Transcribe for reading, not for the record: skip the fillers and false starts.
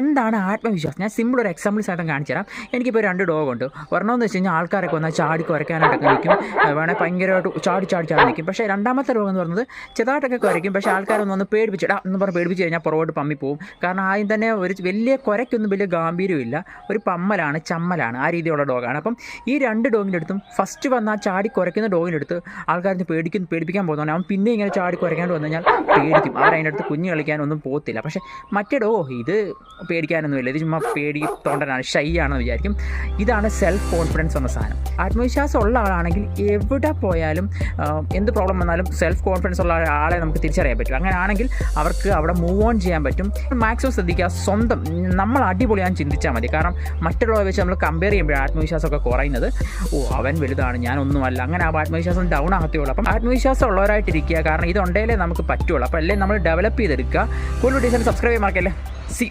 എന്താണ് ആത്മവിശ്വാസം? ഞാൻ സിമ്പിൾ ഒരു എക്സാമ്പിൾ ആയിട്ട് കാണിച്ചു തരാം. എനിക്കിപ്പോൾ 2 ഡോഗുണ്ട്. ഒരെണ്ണമെന്ന് വെച്ച് കഴിഞ്ഞാൽ ആൾക്കാരൊക്കെ വന്നാൽ ചാടി കുരയ്ക്കാനായിട്ടൊക്കെ നിൽക്കും, വേണേൽ ഭയങ്കരമായിട്ട് ചാടി നിൽക്കും. പക്ഷേ രണ്ടാമത്തെ ഡോഗ് എന്ന് പറയുന്നത് ചെറുതായിട്ടൊക്കെ കുരയ്ക്കും, പക്ഷേ ആൾക്കാരൊന്നും ഒന്ന് പേടിപ്പിച്ചിടാ എന്ന് പറഞ്ഞ് പേടിപ്പിച്ച് കഴിഞ്ഞാൽ പുറകോട്ട് പമ്മി പോകും. കാരണം ആദ്യം തന്നെ ഒരു വലിയ കുരയ്ക്കൊന്നും വലിയ ഗാംഭീര്യമില്ല, ഒരു ചമ്മലാണ്, ആ രീതിയിലുള്ള ഡോഗാണ്. അപ്പം ഈ 2 ഡോഗിൻ്റെ അടുത്തും ഫസ്റ്റ് വന്നാൽ ചാടി കുരയ്ക്കുന്ന ഡോഗിൻ്റെ അടുത്ത് ആൾക്കാരിന്ന് പേടിപ്പിക്കാൻ പോകുന്നതാണ്. അവൻ പിന്നെ ഇങ്ങനെ ചാടി കുരയ്ക്കാണ്ട് വന്നു കഴിഞ്ഞാൽ പേടിക്കും. അവരതിൻ്റെ അടുത്ത് കുഞ്ഞ് കളിക്കാനൊന്നും പോകത്തില്ല. പക്ഷേ മറ്റേ ഇത് പേടിക്കാനൊന്നുമില്ല, ഇത് ചുമ്മാ തോണ്ടനാണ്, ഷൈ ആണെന്ന് വിചാരിക്കും. ഇതാണ് സെൽഫ് കോൺഫിഡൻസ് എന്ന സാധനം. ആത്മവിശ്വാസം ഉള്ള ആളാണെങ്കിൽ എവിടെ പോയാലും എന്ത് പ്രോബ്ലം വന്നാലും സെൽഫ് കോൺഫിഡൻസ് ഉള്ള ആളെ നമുക്ക് തിരിച്ചറിയാൻ പറ്റും. അങ്ങനെ ആണെങ്കിൽ അവർക്ക് അവിടെ മൂവ് ഓൺ ചെയ്യാൻ പറ്റും. മാക്സിമം ശ്രദ്ധിക്കുക, സ്വന്തം നമ്മൾ അടിപൊളിയാന്ന് ചിന്തിച്ചാൽ മതി. കാരണം മറ്റുള്ളവരെ വെച്ച് നമ്മൾ കമ്പയർ ചെയ്യുമ്പോഴാണ് ആത്മവിശ്വാസമൊക്കെ കുറയുന്നത്. അവൻ വലുതാണ്, ഞാനൊന്നുമല്ല, അങ്ങനെ ആ ആത്മവിശ്വാസം ഡൗൺ ആകത്തുള്ളൂ. അപ്പം ആത്മവിശ്വാസം ഉള്ളവരായിട്ടിരിക്കുക, കാരണം ഇതുണ്ടെങ്കിലേ നമുക്ക് പറ്റുള്ളൂ. അപ്പോൾ അല്ലേ നമ്മൾ ഡെവലപ്പ് ചെയ്തെടുക്കുക. കൂടുതൽ ഡീസൽ സബ്സ്ക്രൈബ് ചെയ്യാൻ മറക്കല്ലേ. സി